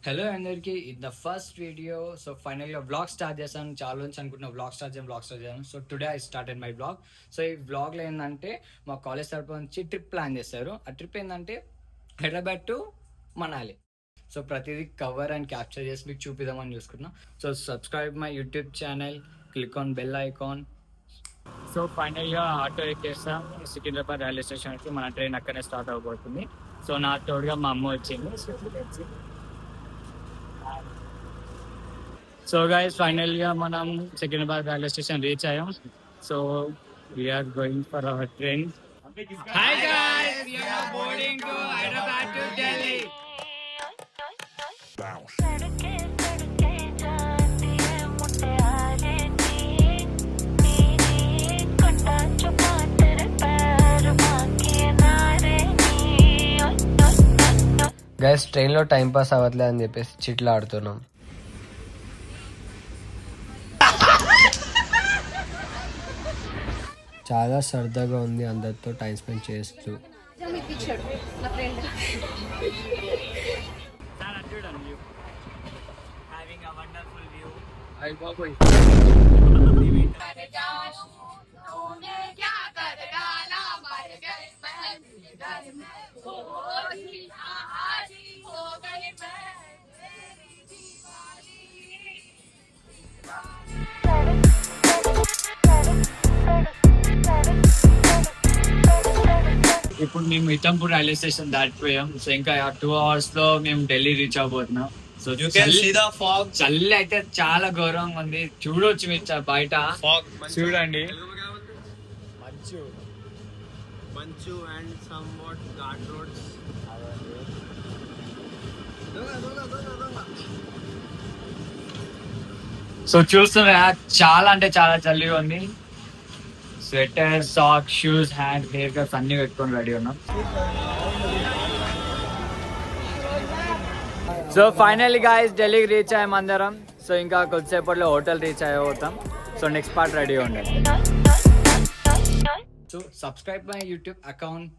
Hello అందరికి the first video. So ఫైనల్గా vlog start చేశాను. చాలా నుంచి అనుకుంటున్నా వ్లాగ్ స్టార్ట్ చేయాను. So today I started my vlog. సో ఈ వ్లాగ్లో ఏంటంటే మా కాలేజ్ తరపు నుంచి ట్రిప్ ప్లాన్ చేశారు. ఆ ట్రిప్ ఏంటంటే హైదరాబాద్ టు మనాలి. సో ప్రతిదీ కవర్ అండ్ క్యాప్చర్ చేసి మీకు చూపిద్దామని చూసుకున్నాం. So subscribe my YouTube channel, click on bell icon. So ఫైనల్గా ఆటో ఎక్కేస్తాం సికింద్రాబాద్ రైల్వే స్టేషన్కి. మన ట్రైన్ అక్కడనే స్టార్ట్ అవబోతుంది. సో నా తోడుగా మా అమ్మ వచ్చింది. సో గైస్ ఫైనల్గా మనం సికింద్రాబాద్ రైల్వే స్టేషన్ రీచ్ అయ్యాం. So we are going for our train. Hi guys, we are boarding to Hyderabad to Delhi. Guys ట్రైన్లో టైం పాస్ అవ్వట్లేదు అని చెప్పేసి చిట్లు ఆడుతున్నాం. చాలా సరదాగా ఉంది అందరితో టైం స్పెండ్ చేస్తూ. ఇప్పుడు మేము ఇతంపూర్ రైల్వే స్టేషన్ దాటిపోయాం. సో ఇంకా 2 hours లో మేము ఢిల్లీ రీచ్ అవబోతున్నాం. సో చల్లి అయితే చాలా గౌరవంగా ఉంది. చూడొచ్చు మీరు బయట చూడండి. మంచు and somewhat ghat roads. So చూస్తున్నా చాలా అంటే చాలా చల్లిగా ఉంది. Sweater, socks, shoes, hand, hair cuts అన్ని పెట్టుకొని రెడీ ఉన్నాం. సో ఫైనల్లీ గైస్ ఢిల్లీకి రీచ్ అయ్యాం అందరం. సో ఇంకా కొద్దిసేపట్లో హోటల్ రీచ్ అయ్యబోతాం. సో నెక్స్ట్ పార్ట్ రెడీ ఉండండి. So subscribe my YouTube account.